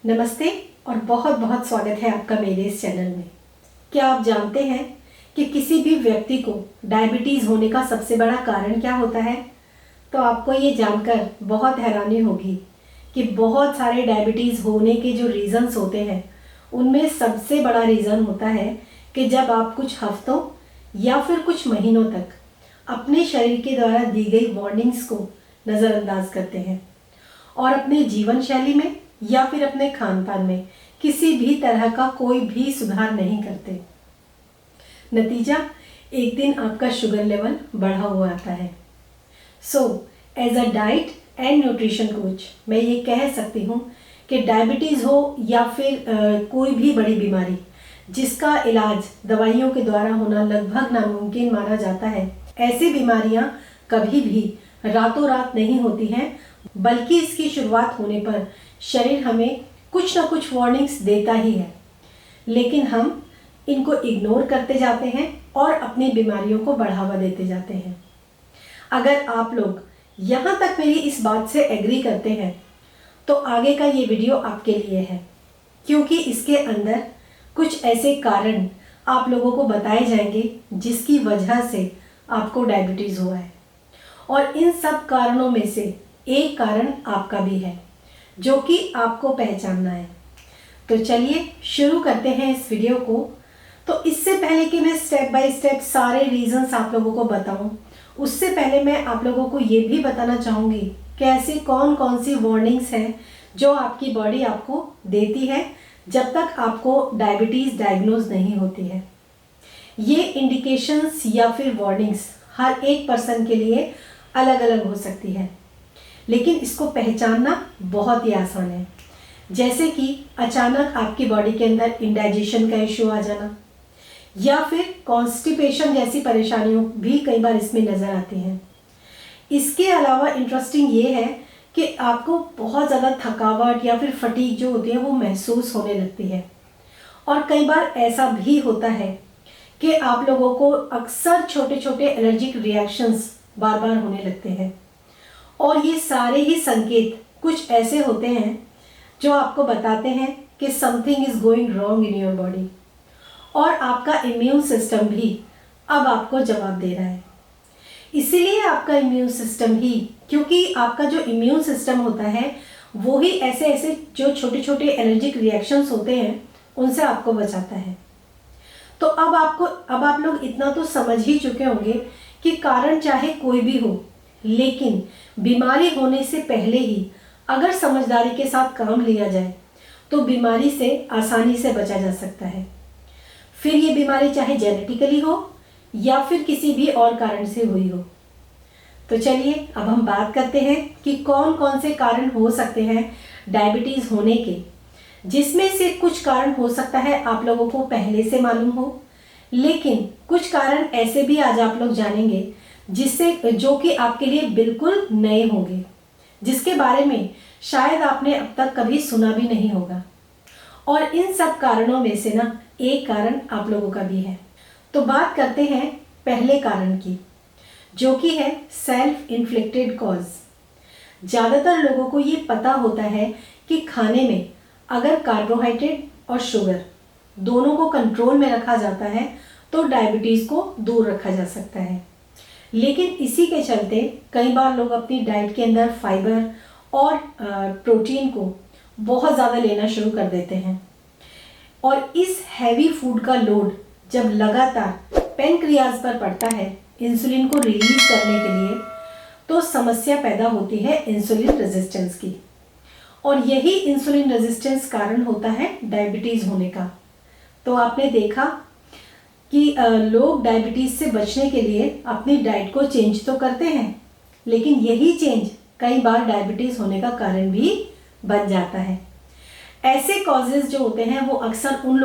नमस्ते और बहुत बहुत स्वागत है आपका मेरे इस चैनल में। क्या आप जानते हैं कि किसी भी व्यक्ति को डायबिटीज़ होने का सबसे बड़ा कारण क्या होता है? तो आपको ये जानकर बहुत हैरानी होगी कि बहुत सारे डायबिटीज़ होने के जो रीज़न्स होते हैं उनमें सबसे बड़ा रीज़न होता है कि जब आप कुछ हफ्तों या फिर कुछ महीनों तक अपने शरीर के द्वारा दी गई वार्निंग्स को नज़रअंदाज करते हैं और अपने जीवन शैली में या फिर अपने खान पान में किसी भी तरह का कोई भी सुधार नहीं करते। नतीजा, एक दिन आपका शुगर लेवल बढ़ा हुआ आता है। So as a diet and nutrition coach मैं ये कह सकती हूँ कि डायबिटीज़ हो या फिर कोई भी बड़ी बीमारी जिसका इलाज दवाइयों के द्वारा होना लगभग नामुमकिन माना जाता है, ऐसी बीमारियाँ कभी भी रातों रात नहीं होती हैं, बल्कि इसकी शुरुआत होने पर शरीर हमें कुछ ना कुछ वार्निंग्स देता ही है, लेकिन हम इनको इग्नोर करते जाते हैं और अपनी बीमारियों को बढ़ावा देते जाते हैं। अगर आप लोग यहाँ तक मेरी इस बात से एग्री करते हैं तो आगे का ये वीडियो आपके लिए है, क्योंकि इसके अंदर कुछ ऐसे कारण आप लोगों को बताए जाएंगे जिसकी वजह से आपको डायबिटीज़ हुआ है, और इन सब कारणों में से एक कारण आपका भी है जो कि आपको पहचानना है। तो चलिए शुरू करते हैं इस वीडियो को। तो इससे पहले कि मैं स्टेप बाय स्टेप सारे रीजंस आप लोगों को बताऊं, उससे पहले मैं आप लोगों को ये भी बताना चाहूँगी कि ऐसी कौन कौन सी वार्निंग्स हैं जो आपकी बॉडी आपको देती है जब तक आपको डायबिटीज़ डायग्नोज नहीं होती है। ये इंडिकेशंस या फिर वार्निंग्स हर एक पर्सन के लिए अलग अलग हो सकती है, लेकिन इसको पहचानना बहुत ही आसान है। जैसे कि अचानक आपकी बॉडी के अंदर इंडाइजेशन का इश्यू आ जाना या फिर कॉन्स्टिपेशन जैसी परेशानियों भी कई बार इसमें नज़र आती हैं। इसके अलावा इंटरेस्टिंग ये है कि आपको बहुत ज़्यादा थकावट या फिर फटीग जो होती है वो महसूस होने लगती है, और कई बार ऐसा भी होता है कि आप लोगों को अक्सर छोटे छोटे एलर्जिक रिएक्शंस बार बार होने लगते हैं, और ये सारे ही संकेत कुछ ऐसे होते हैं जो आपको बताते हैं कि something is going wrong in your body, और आपका इम्यून सिस्टम भी अब आपको जवाब दे रहा है। इसीलिए आपका इम्यून सिस्टम ही, क्योंकि आपका जो इम्यून सिस्टम होता है वो ही ऐसे ऐसे जो छोटे छोटे एलर्जिक रिएक्शंस होते हैं उनसे आपको बचाता है। तो अब आप लोग इतना तो समझ ही चुके होंगे कि कारण चाहे कोई भी हो, लेकिन बीमारी होने से पहले ही अगर समझदारी के साथ काम लिया जाए तो बीमारी से आसानी से बचा जा सकता है। फिर ये बीमारी चाहे जेनेटिकली हो या फिर किसी भी और कारण से हुई हो। तो चलिए अब हम बात करते हैं कि कौन कौन से कारण हो सकते हैं डायबिटीज़ होने के, जिसमें से कुछ कारण हो सकता है आप लोगों को पहले से मालूम हो, लेकिन कुछ कारण ऐसे भी आज आप लोग जानेंगे जो कि आपके लिए बिल्कुल नए होंगे, जिसके बारे में शायद आपने अब तक कभी सुना भी नहीं होगा। और इन सब कारणों में से ना एक कारण आप लोगों का भी है। तो बात करते हैं पहले कारण की, जो कि है सेल्फ इन्फ्लिक्टेड कॉज। ज़्यादातर लोगों को ये पता होता है कि खाने में अगर कार्बोहाइड्रेट और शुगर दोनों को कंट्रोल में रखा जाता है तो डायबिटीज़ को दूर रखा जा सकता है, लेकिन इसी के चलते कई बार लोग अपनी डाइट के अंदर फाइबर और प्रोटीन को बहुत ज़्यादा लेना शुरू कर देते हैं, और इस हैवी फूड का लोड जब लगातार पैनक्रियाज पर पड़ता है इंसुलिन को रिलीज करने के लिए, तो समस्या पैदा होती है इंसुलिन रेजिस्टेंस की, और यही इंसुलिन रेजिस्टेंस कारण होता है डायबिटीज़ होने का। तो आपने देखा कि लोग डायबिटीज़ से बचने के लिए अपनी डाइट को चेंज तो करते हैं, लेकिन यही चेंज कई बार डायबिटीज़ होने का कारण भी बन जाता है। ऐसे कॉजेज़ जो होते हैं वो अक्सर उन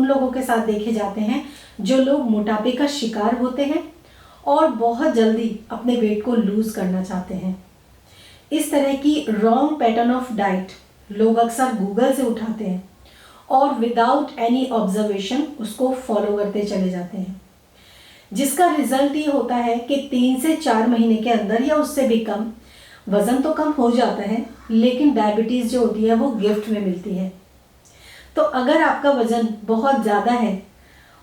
लोगों के साथ देखे जाते हैं जो लोग मोटापे का शिकार होते हैं और बहुत जल्दी अपने वेट को लूज़ करना चाहते हैं। इस तरह की रॉन्ग पैटर्न ऑफ डाइट लोग अक्सर गूगल से उठाते हैं और विदाउट एनी ऑब्जर्वेशन उसको फॉलो करते चले जाते हैं, जिसका रिजल्ट ये होता है कि 3 से 4 महीने के अंदर या उससे भी कम वज़न तो कम हो जाता है, लेकिन डायबिटीज़ जो होती है वो गिफ्ट में मिलती है। तो अगर आपका वज़न बहुत ज़्यादा है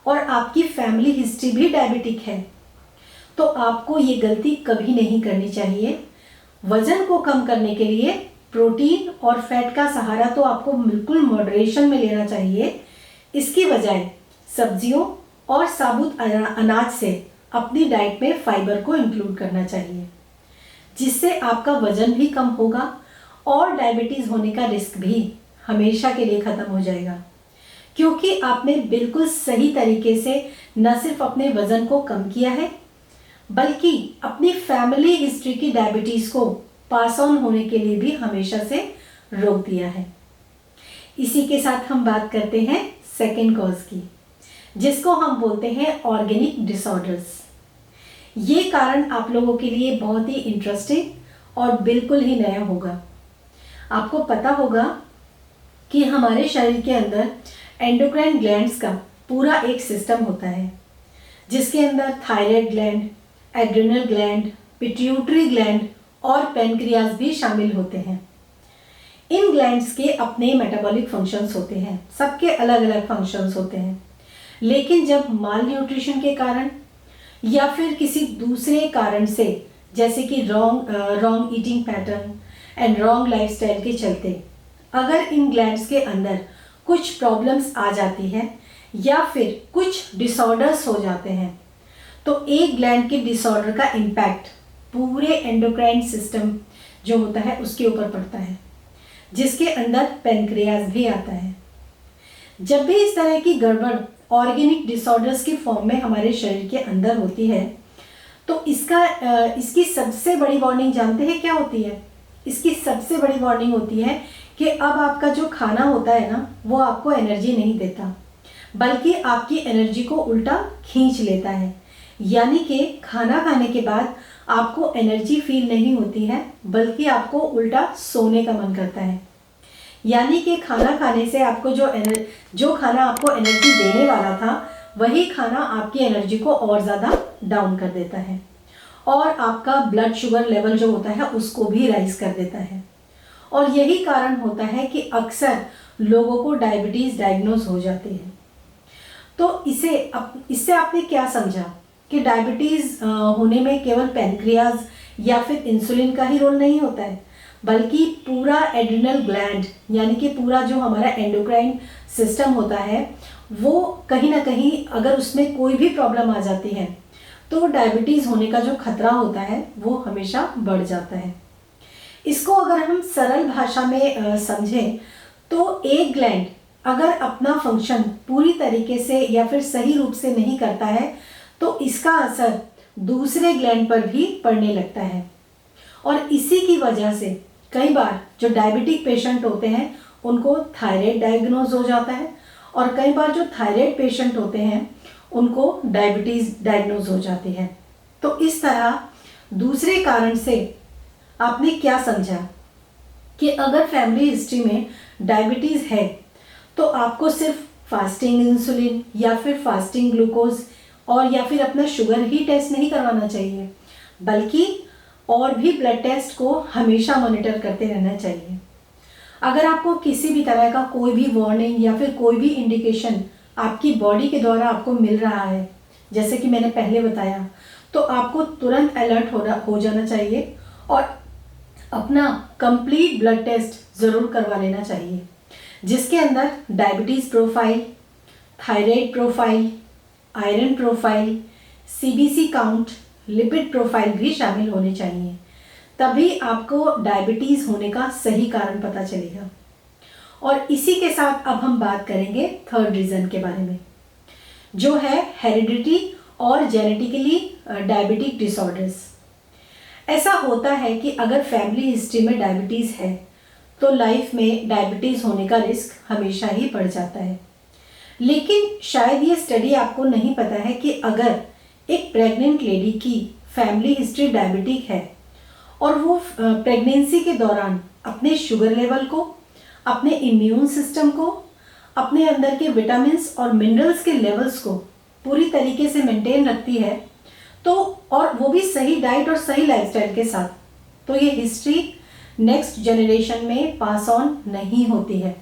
और आपकी फैमिली हिस्ट्री भी डायबिटिक है, तो आपको ये गलती कभी नहीं करनी चाहिए। वज़न को कम करने के लिए प्रोटीन और फैट का सहारा तो आपको बिल्कुल मॉडरेशन में लेना चाहिए। इसकी बजाय सब्जियों और साबुत अनाज से अपनी डाइट में फाइबर को इंक्लूड करना चाहिए, जिससे आपका वज़न भी कम होगा और डायबिटीज़ होने का रिस्क भी हमेशा के लिए ख़त्म हो जाएगा, क्योंकि आपने बिल्कुल सही तरीके से न सिर्फ अपने वज़न को कम किया है, बल्कि अपनी फैमिली हिस्ट्री की डायबिटीज़ को पास ऑन होने के लिए भी हमेशा से रोक दिया है। इसी के साथ हम बात करते हैं सेकेंड कॉज की, जिसको हम बोलते हैं ऑर्गेनिक डिसऑर्डर्स। ये कारण आप लोगों के लिए बहुत ही इंटरेस्टिंग और बिल्कुल ही नया होगा। आपको पता होगा कि हमारे शरीर के अंदर एंडोक्राइन ग्लैंड्स का पूरा एक सिस्टम होता है, जिसके अंदर thyroid gland, adrenal gland, pituitary gland और पैनक्रियाज भी शामिल होते हैं। इन ग्लैंड्स के अपने मेटाबॉलिक फंक्शंस होते हैं, सबके अलग अलग फंक्शंस होते हैं, लेकिन जब माल न्यूट्रिशन के कारण या फिर किसी दूसरे कारण से, जैसे कि wrong eating pattern and wrong lifestyle के चलते अगर इन ग्लैंड्स के अंदर कुछ प्रॉब्लम्स आ जाती है या फिर कुछ डिसऑर्डर्स हो जाते हैं, तो एक ग्लैंड के डिसऑर्डर का इम्पैक्ट पूरे एंडोक्राइन सिस्टम जो होता है उसके ऊपर पड़ता है, जिसके अंदर पैनक्रियाज भी आता है। जब भी इस तरह की गड़बड़ ऑर्गेनिक डिसऑर्डर्स के फॉर्म में हमारे शरीर के अंदर होती है, तो इसकी सबसे बड़ी वार्निंग जानते हैं क्या होती है? इसकी सबसे बड़ी वार्निंग होती है कि अब आपका जो खाना होता है ना, वो आपको एनर्जी नहीं देता, बल्कि आपकी एनर्जी को उल्टा खींच लेता है। यानी कि खाना खाने के बाद आपको एनर्जी फील नहीं होती है, बल्कि आपको उल्टा सोने का मन करता है। यानी कि खाना खाने से आपको जो खाना आपको एनर्जी देने वाला था, वही खाना आपकी एनर्जी को और ज़्यादा डाउन कर देता है और आपका ब्लड शुगर लेवल जो होता है उसको भी राइज कर देता है। और यही कारण होता है कि अक्सर लोगों को डायबिटीज़ डायग्नोज हो जाती है। तो इससे आपने क्या समझा कि डायबिटीज़ होने में केवल पैनक्रियाज या फिर इंसुलिन का ही रोल नहीं होता है, बल्कि पूरा एड्रिनल ग्लैंड यानी कि पूरा जो हमारा एंडोक्राइन सिस्टम होता है, वो कहीं ना कहीं अगर उसमें कोई भी प्रॉब्लम आ जाती है तो डायबिटीज़ होने का जो खतरा होता है वो हमेशा बढ़ जाता है। इसको अगर हम सरल भाषा में समझें तो एक ग्लैंड अगर अपना फंक्शन पूरी तरीके से या फिर सही रूप से नहीं करता है, तो इसका असर दूसरे ग्लैंड पर भी पड़ने लगता है। और इसी की वजह से कई बार जो डायबिटिक पेशेंट होते हैं उनको थायराइड डायग्नोज हो जाता है, और कई बार जो थायराइड पेशेंट होते हैं उनको डायबिटीज़ डायग्नोज हो जाती है। तो इस तरह दूसरे कारण से आपने क्या समझा कि अगर फैमिली हिस्ट्री में डायबिटीज़ है तो आपको सिर्फ फास्टिंग इंसुलिन या फिर फास्टिंग ग्लूकोज और या फिर अपना शुगर ही टेस्ट नहीं करवाना चाहिए, बल्कि और भी ब्लड टेस्ट को हमेशा मॉनिटर करते रहना चाहिए। अगर आपको किसी भी तरह का कोई भी वार्निंग या फिर कोई भी इंडिकेशन आपकी बॉडी के द्वारा आपको मिल रहा है, जैसे कि मैंने पहले बताया, तो आपको तुरंत अलर्ट हो जाना चाहिए और अपना कंप्लीट ब्लड टेस्ट ज़रूर करवा लेना चाहिए, जिसके अंदर diabetes profile, thyroid profile, iron profile, CBC count, lipid profile भी शामिल होने चाहिए। तभी आपको डायबिटीज़ होने का सही कारण पता चलेगा। और इसी के साथ अब हम बात करेंगे थर्ड रीज़न के बारे में, जो है हेरिडिटी और जेनेटिकली डायबिटिक डिसऑर्डर्स। ऐसा होता है कि अगर फैमिली हिस्ट्री में डायबिटीज़ है तो लाइफ में डायबिटीज़ होने का रिस्क हमेशा ही बढ़ जाता है। लेकिन शायद ये स्टडी आपको नहीं पता है कि अगर एक प्रेग्नेंट लेडी की फैमिली हिस्ट्री डायबिटिक है और वो प्रेगनेंसी के दौरान अपने शुगर लेवल को, अपने इम्यून सिस्टम को, अपने अंदर के विटामिन्स और मिनरल्स के लेवल्स को पूरी तरीके से मेंटेन रखती है, तो और वो भी सही डाइट और सही लाइफस्टाइल के साथ, तो ये हिस्ट्री नेक्स्ट जनरेशन में पास ऑन नहीं होती है,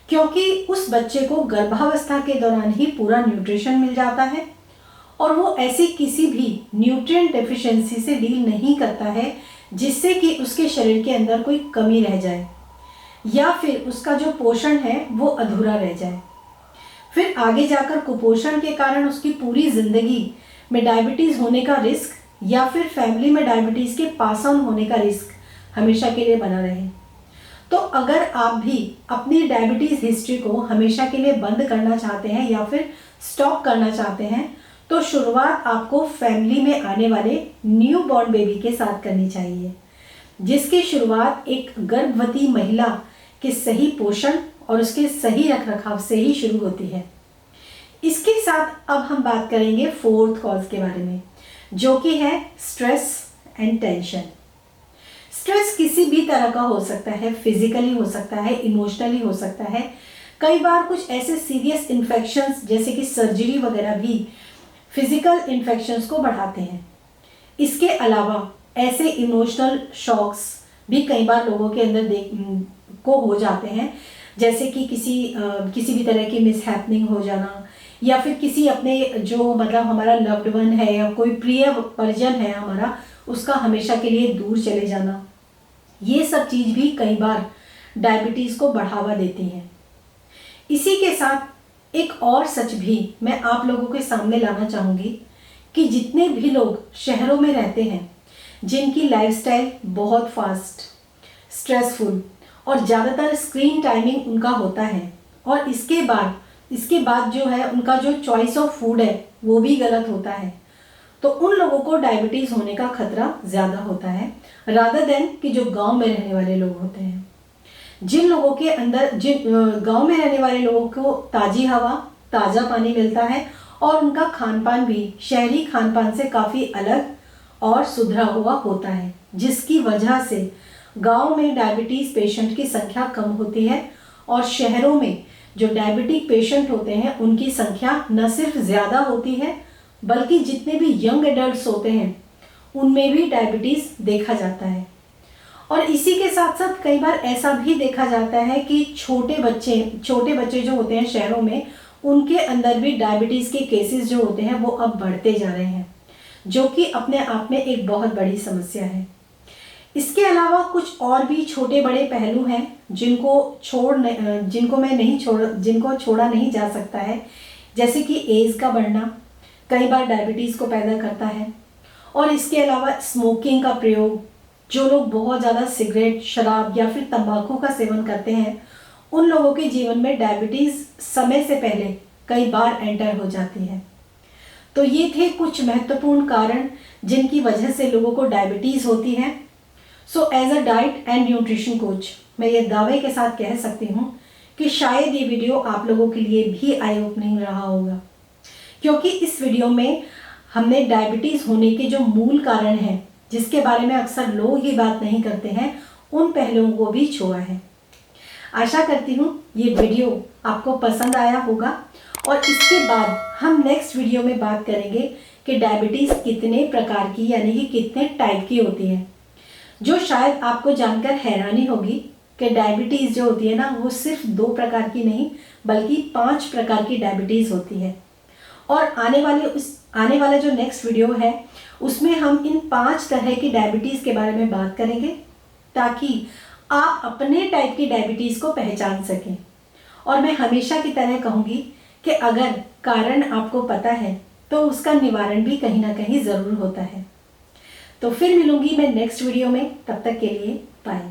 क्योंकि उस बच्चे को गर्भावस्था के दौरान ही पूरा न्यूट्रिशन मिल जाता है और वो ऐसी किसी भी न्यूट्रिएंट डेफिशिएंसी से डील नहीं करता है जिससे कि उसके शरीर के अंदर कोई कमी रह जाए या फिर उसका जो पोषण है वो अधूरा रह जाए। फिर आगे जाकर कुपोषण के कारण उसकी पूरी जिंदगी में डायबिटीज़ होने का रिस्क या फिर फैमिली में डायबिटीज़ के पास ऑन होने का रिस्क हमेशा के लिए बना रहे। तो अगर आप भी अपनी डायबिटीज़ हिस्ट्री को हमेशा के लिए बंद करना चाहते हैं या फिर स्टॉप करना चाहते हैं, तो शुरुआत आपको फैमिली में आने वाले न्यू बॉर्न बेबी के साथ करनी चाहिए, जिसकी शुरुआत एक गर्भवती महिला के सही पोषण और उसके सही रखरखाव से ही शुरू होती है। इसके साथ अब हम बात करेंगे फोर्थ कॉज के बारे में, जो कि है स्ट्रेस एंड टेंशन। स्ट्रेस किसी भी तरह का हो सकता है, फिजिकली हो सकता है, इमोशनली हो सकता है। कई बार कुछ ऐसे सीरियस इन्फेक्शंस जैसे कि सर्जरी वगैरह भी फिजिकल इन्फेक्शंस को बढ़ाते हैं। इसके अलावा ऐसे इमोशनल शॉक्स भी कई बार लोगों के अंदर को हो जाते हैं, जैसे कि किसी भी तरह की मिसहैपनिंग हो जाना या फिर किसी अपने जो मतलब हमारा लव्ड वन है या कोई प्रिय परिजन है हमारा, उसका हमेशा के लिए दूर चले जाना। ये सब चीज़ भी कई बार डायबिटीज़ को बढ़ावा देती हैं। इसी के साथ एक और सच भी मैं आप लोगों के सामने लाना चाहूँगी कि जितने भी लोग शहरों में रहते हैं, जिनकी लाइफस्टाइल बहुत फास्ट, स्ट्रेसफुल और ज़्यादातर स्क्रीन टाइमिंग उनका होता है, और इसके बाद जो है उनका जो चॉइस ऑफ फूड है वो भी गलत होता है, तो उन लोगों को डायबिटीज़ होने का खतरा ज़्यादा होता है रादर देन कि जो गांव में रहने वाले लोग होते हैं। जिन गांव में रहने वाले लोगों को ताज़ी हवा, ताज़ा पानी मिलता है और उनका खान पान भी शहरी खान पान से काफ़ी अलग और सुधरा हुआ होता है, जिसकी वजह से गांव में डायबिटीज़ पेशेंट की संख्या कम होती है और शहरों में जो डायबिटिक पेशेंट होते हैं उनकी संख्या न सिर्फ ज़्यादा होती है बल्कि जितने भी यंग एडल्ट्स होते हैं उनमें भी डायबिटीज़ देखा जाता है। और इसी के साथ साथ कई बार ऐसा भी देखा जाता है कि छोटे बच्चे जो होते हैं शहरों में, उनके अंदर भी डायबिटीज़ के केसेस जो होते हैं वो अब बढ़ते जा रहे हैं, जो कि अपने आप में एक बहुत बड़ी समस्या है। इसके अलावा कुछ और भी छोटे बड़े पहलू हैं जिनको छोड़ा नहीं जा सकता है, जैसे कि एज का बढ़ना कई बार डायबिटीज़ को पैदा करता है, और इसके अलावा स्मोकिंग का प्रयोग, जो लोग बहुत ज़्यादा सिगरेट, शराब या फिर तंबाकू का सेवन करते हैं, उन लोगों के जीवन में डायबिटीज़ समय से पहले कई बार एंटर हो जाती है। तो ये थे कुछ महत्वपूर्ण कारण जिनकी वजह से लोगों को डायबिटीज़ होती है। So as a diet and nutrition coach मैं ये दावे के साथ कह सकती हूँ कि शायद ये वीडियो आप लोगों के लिए भी आई ओपनिंग रहा होगा, क्योंकि इस वीडियो में हमने डायबिटीज़ होने के जो मूल कारण हैं, जिसके बारे में अक्सर लोग ही बात नहीं करते हैं, उन पहलुओं को भी छुआ है। आशा करती हूँ ये वीडियो आपको पसंद आया होगा, और इसके बाद हम नेक्स्ट वीडियो में बात करेंगे कि डायबिटीज़ कितने प्रकार की यानी कि कितने टाइप की होती है, जो शायद आपको जानकर हैरानी होगी कि डायबिटीज़ जो होती है ना, वो सिर्फ 2 प्रकार की नहीं बल्कि 5 प्रकार की डायबिटीज़ होती है। और आने वाला जो नेक्स्ट वीडियो है उसमें हम इन 5 तरह की डायबिटीज़ के बारे में बात करेंगे, ताकि आप अपने टाइप की डायबिटीज़ को पहचान सकें। और मैं हमेशा की तरह कहूँगी कि अगर कारण आपको पता है तो उसका निवारण भी कहीं ना कहीं ज़रूर होता है। तो फिर मिलूँगी मैं नेक्स्ट वीडियो में, तब तक के लिए बाय।